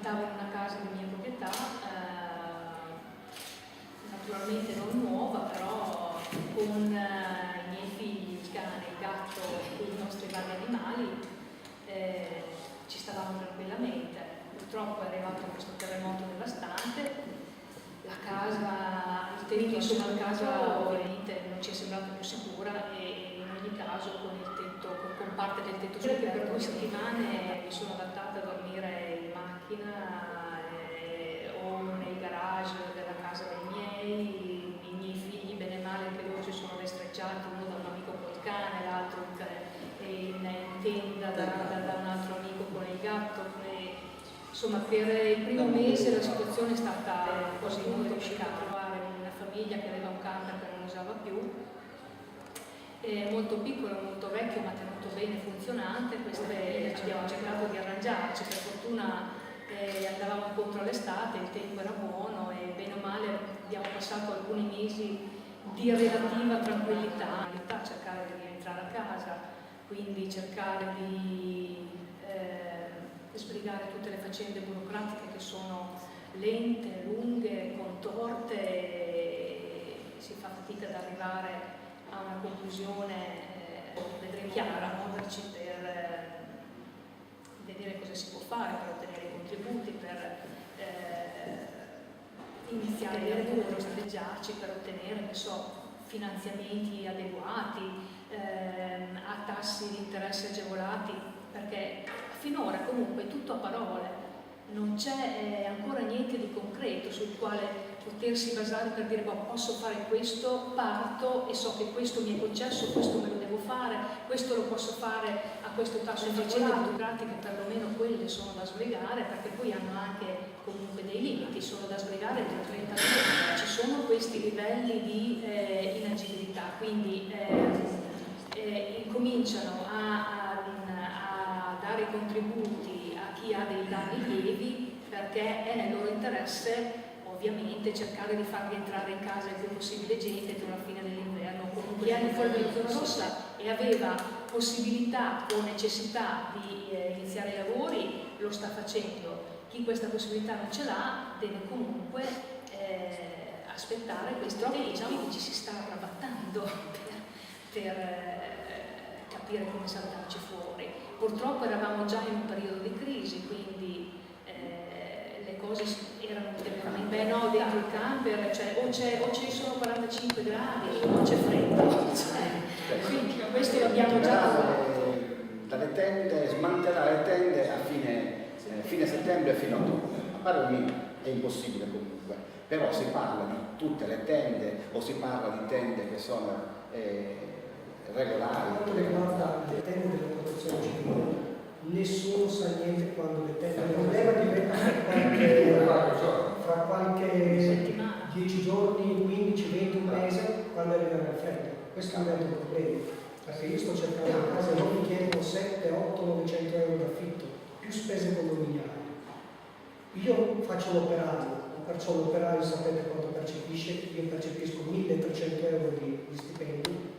abitavo in una casa di mia proprietà, naturalmente non nuova, però con i miei figli, il cane, il gatto e i nostri vari animali ci stavamo tranquillamente. Purtroppo è arrivato questo terremoto devastante, la casa, il tetto, insomma la casa ovviamente non ci è sembrata più sicura e in ogni caso con il tetto, con parte del tetto sopra, per 2 settimane mi sono adattata a dormire in macchina o nei garage della casa dei miei, i miei figli bene o male che loro si sono destreggiati, uno da un amico col cane, l'altro in tenda da un altro amico con il gatto. Insomma, per il primo mese la situazione è stata così molto delicata. Trovare una famiglia che aveva un camper che non usava più, molto piccolo, molto vecchio, ma tenuto bene, funzionante. Abbiamo cercato di arrangiarci, per fortuna andavamo incontro all'estate, il tempo era buono e bene o male abbiamo passato alcuni mesi di relativa tranquillità, cercare di rientrare a casa, quindi cercare di sbrigare tutte le faccende burocratiche che sono lente, lunghe, contorte, e si fa fatica ad arrivare a una conclusione, vedremo chiara, muoverci per vedere cosa si può fare per ottenere i contributi, per iniziare il lavoro, streggiarci per ottenere, che so, finanziamenti adeguati, a tassi di interesse agevolati, perché finora comunque tutto a parole, non c'è ancora niente di concreto sul quale potersi basare per dire posso fare questo, parto e so che questo mi è concesso, questo me lo devo fare, questo lo posso fare a questo tasso agevolato. Le pratiche perlomeno quelle sono da sbrigare, perché poi hanno anche comunque dei limiti, sono da sbrigare entro 30 giorni, ci sono questi livelli di inagibilità, quindi incominciano a dare i contributi a chi ha dei danni lievi, perché è nel loro interesse ovviamente cercare di far rientrare in casa il più possibile gente per la fine dell'inverno. Comunque chi è fuori dalla zona rossa e aveva possibilità o necessità di iniziare i lavori lo sta facendo, chi questa possibilità non ce l'ha deve comunque aspettare questo, e diciamo che ci si sta arrabattando per capire come saltarci fuori. Purtroppo eravamo già in un periodo di crisi, quindi le cose erano ulteriormente dentro il camper, cioè o ci sono 45 gradi o non c'è freddo, quindi questo l'abbiamo già dalle tende, smantellare le tende a fine settembre fino a ottobre. A parole mie è impossibile comunque, però si parla di tutte le tende o si parla di tende che sono regolari. Per quanto riguarda le tende della protezione civile, nessuno sa niente quando le tende. Il problema diventa fra qualche 10 giorni, 15, 20, un mese, quando arriverà il freddo. Questo diventa un problema, perché io sto cercando una casa e non mi chiedono 7, 8, 900 euro d'affitto, più spese condominiali. Io faccio l'operaio, perciò l'operaio sapete quanto percepisce, io percepisco 1300 euro di stipendio.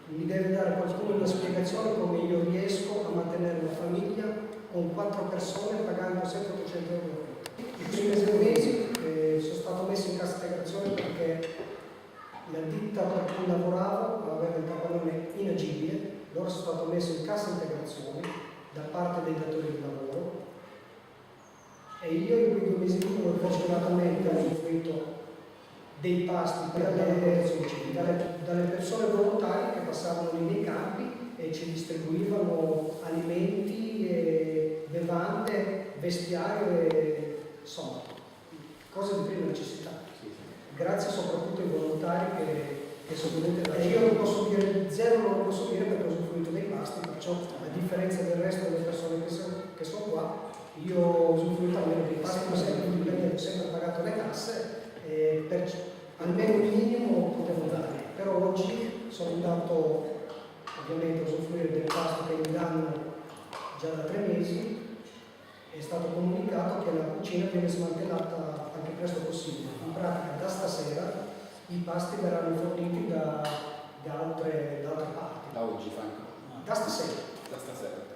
Mi deve dare qualcuno una spiegazione come io riesco a mantenere una famiglia con 4 persone pagando 700 euro. I primi 6 mesi sono stato messo in cassa integrazione perché la ditta per cui lavoravo aveva il capannone inagibile, loro sono stato messo in cassa integrazione da parte dei datori di lavoro e io in quei 2 mesi fortunatamente ho usufruito dei pasti per la protezione civile dalle persone volontarie che passavano lì nei campi e ci distribuivano alimenti, bevande, vestiario e insomma cose di prima necessità. Grazie soprattutto ai volontari che sono venuti da io non posso dire zero, non lo posso dire perché ho usufruito dei pasti, perciò a differenza del resto delle persone che sono qua, io ho usufruito almeno dei pasti, ma ho sempre pagato le tasse. Almeno il minimo potevo dare, però oggi sono andato ovviamente a usufruire del pasto che mi danno già da 3 mesi. È stato comunicato che la cucina viene smantellata anche il presto possibile. In pratica da stasera i pasti verranno forniti da altre parti. Da oggi, Franco? Da stasera.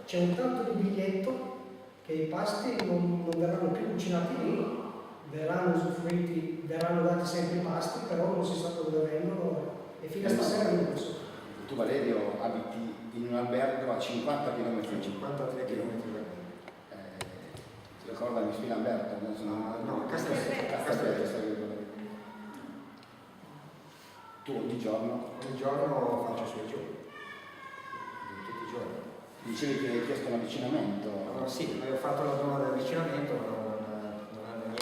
C'è un tanto di biglietto che che i pasti non verranno più cucinati lì, verranno usufruiti, verranno dati sempre i pasti, però non si sa dove vengono e fino a stasera non lo so. Tu Valerio abiti in un albergo a 50 km. 53 km. Ti ricordami su Lamberto? No, Castelfreddo. Tu ogni giorno? Ogni giorno faccio su e giù, tutti i giorni. Dicevi che hai chiesto un avvicinamento? Sì, ho fatto la domanda di avvicinamento, ma non hanno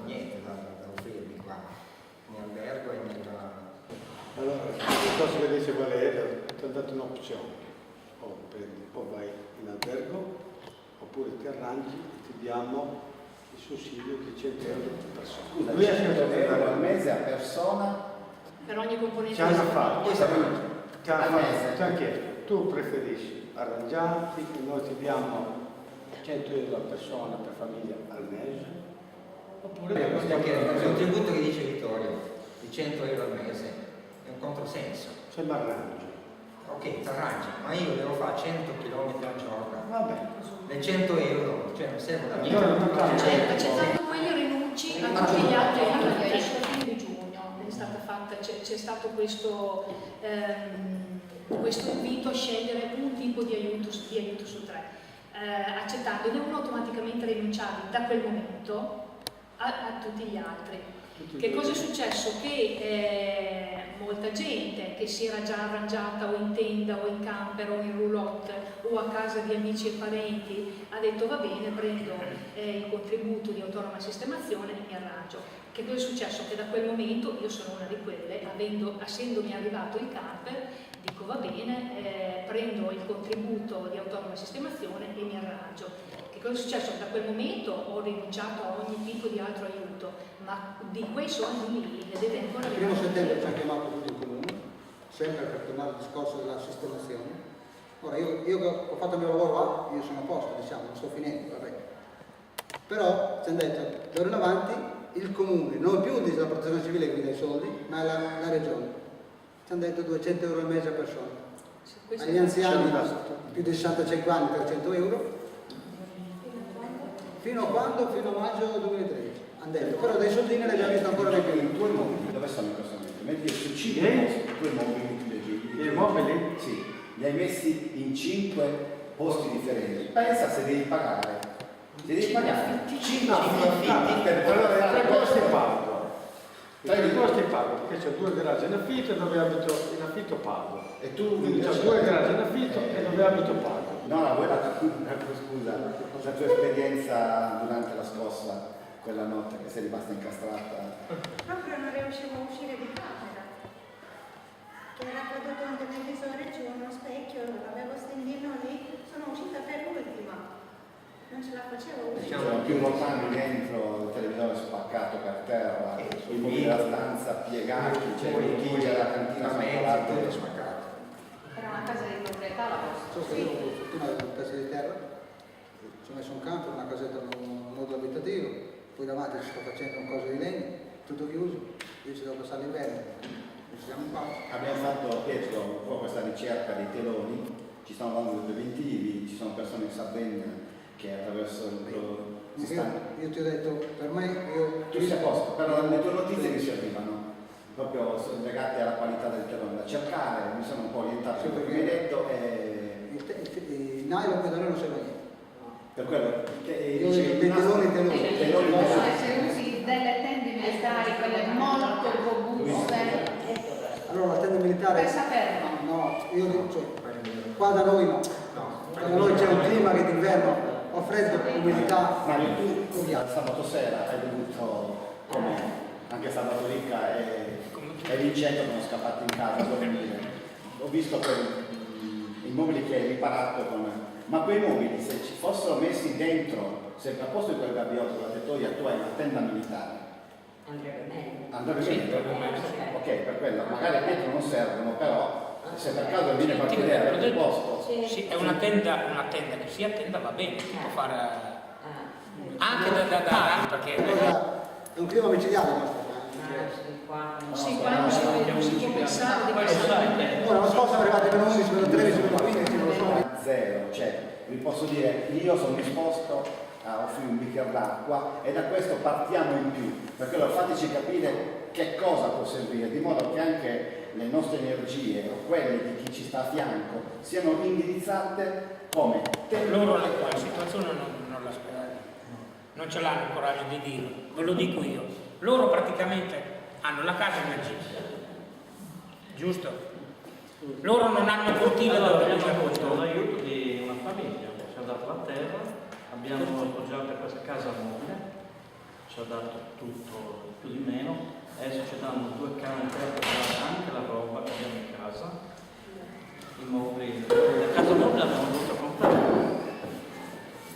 niente, da offrirmi qua, né albergo e né. Allora, cosa che dice Valerio, ti ho dato un'opzione, o vai in albergo oppure ti arrangi e ti diamo il sussidio di 100 euro per persona. Scusa, Lui ha 100 scelto euro al mese a persona? Per ogni componente. ci hanno fatto, Questo è ti hanno al fatto, mese. ti hanno chiesto, tu preferisci arrangiarti e noi ti diamo 100 euro a persona per famiglia al mese, oppure Il contributo che dice Vittorio, di 100 euro al mese, è un controsenso. se mi arrangi. Ok, ti arrangi, ma io devo fare 100 km al giorno. Vabbè. Le 100 euro, cioè non servono a Allora, non niente. cambia. Certo, accettando quelli rinunci a tutti gli altri aiuti. A fine di giugno è stata fatta, c'è stato questo invito a scegliere un tipo di aiuto su tre. Accettandone uno automaticamente rinunciavi da quel momento a tutti gli altri. Che cosa è successo? Che molta gente che si era già arrangiata o in tenda o in camper o in roulotte o a casa di amici e parenti ha detto va bene, prendo il contributo di autonoma sistemazione e mi arrangio. Che cosa è successo? Che da quel momento io sono una di quelle, essendomi arrivato il camper, dico va bene, prendo il contributo di autonoma sistemazione e mi arrangio. Che cosa è successo? Da quel momento ho rinunciato a ogni tipo di altro aiuto, ma di quei soldi lì ne deve ancora Il primo settembre ci ha arrivare. chiamato tutti in comune, sempre per tornare al discorso della sistemazione. Ora io che ho fatto il mio lavoro qua, io sono a posto, diciamo, non sto finendo, vabbè. Però ci hanno detto, d'ora in avanti il comune, non più dice la protezione civile che mi dà i soldi, ma la regione. Ci hanno detto 200 euro al mese a persona. Questo Agli è- anziani più di 65 anni 300 euro. Fino a quando? Fino a maggio 2013. Hanno detto, però dei soldini li abbiamo visto ancora di più. I tuoi mobili dove sono in questo momento? Metti su 5 Sì. posti, i tuoi mobili. I mobili? Sì, li hai messi in 5 posti differenti. Pensa se devi pagare. Se devi pagare 5 affitti per Allora, fare tre posti questo. pago. I tre posti pago, perché c'ho 2 garage in affitto e dove abito in affitto pago. E tu Quindi c'ho 2 garage in affitto e dove abito pago. No, la scusa, la tua esperienza durante la scossa, quella notte che sei rimasta incastrata. Proprio non riuscivo a uscire di camera. Che era caduto un televisore giù, uno specchio, avevo stendino lì, sono uscita per l'ultima. Non ce la facevo uscire. C'erano più lontani dentro, il televisore spaccato per terra, i mobili della stanza piegati, c'è il bottiglia della cantina spaccolata. tutto spaccato. Era una casa di proprietà la vostra? So che io ho fortuna di una pezzo di terra, ci ho messo un campo, una casetta un modulo abitativo, poi davanti ci sto facendo un coso di legno, tutto chiuso, io ci devo passare l'inverno, non ci siamo qua. Abbiamo fatto, Pietro, un po' questa ricerca dei teloni, ci stanno dando dei preventivi, ci sono persone in Sardegna che attraverso il loro si stanno. Io ti ho detto, per me, io... Tu sei a posto, però le tue notizie mi servivano, proprio legate alla qualità del telone, da cercare, mi sono un po' orientato Sì, su quello che mi hai detto e Il nylon da noi non serve a niente. per quello che Io dicevi, dei teloni, teloni. Se usi delle tende militari, quelle molto robuste, Allora la tenda militare... per saperlo. No, io dico, qua da noi no. Da noi c'è un clima che d'inverno ho freddo, umidità. Mario, tu sabato sera hai dovuto, come anche sabato Ricca e Vincenzo sono scappati in casa a dormire. Ho visto i mobili che hai riparato ma quei mobili se ci fossero messi dentro, se al posto di quel gabbiotto, quella tettoia, tu hai una tenda militare. Andrebbe meglio. Ok, per quello, magari dietro non servono, però se per caso viene a vedere il posto. Sì, è una tenda che sia tenda va bene, si può fare anche da perché Allora, è un clima micidiale il nostro qua. Sì, qua non si può pensare di questo. Ora, la scorsa è arrivata per 11, per 13, per 15, non lo so. Zero, cioè vi posso dire, io sono disposto a offrire un bicchiere d'acqua e da questo partiamo in più, perché allora fateci capire che cosa può servire, di modo che anche le nostre energie o quelle di chi ci sta a fianco siano indirizzate come loro la situazione non ce l'hanno il coraggio di dirlo, ve lo dico io. Loro praticamente hanno la casa emergenziale, giusto? Loro non hanno cortile dove abbiamo avuto l'aiuto di una famiglia, ci ha dato la terra, abbiamo appoggiato questa casa mobile, ci ha dato tutto più di meno, adesso ci danno 2 camere per portare anche la roba che abbiamo in casa, i mobili, la casa mobile abbiamo dovuto comprare.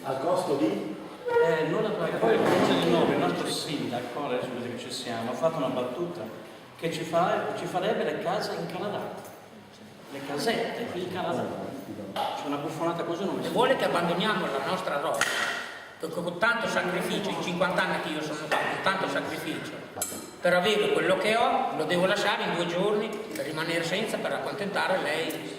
Al costo di? Nulla, perché poi il nostro sindaco, adesso che ci siamo, ha fatto una battuta che ci farebbe le case in Canada, le casette qui in Canada. C'è una buffonata così non mi Se vuole che abbandoniamo la nostra roba, con tanto sacrificio, in 50 anni che io sono qua, con tanto sacrificio, per avere quello che ho, lo devo lasciare in 2 giorni per rimanere senza, per accontentare lei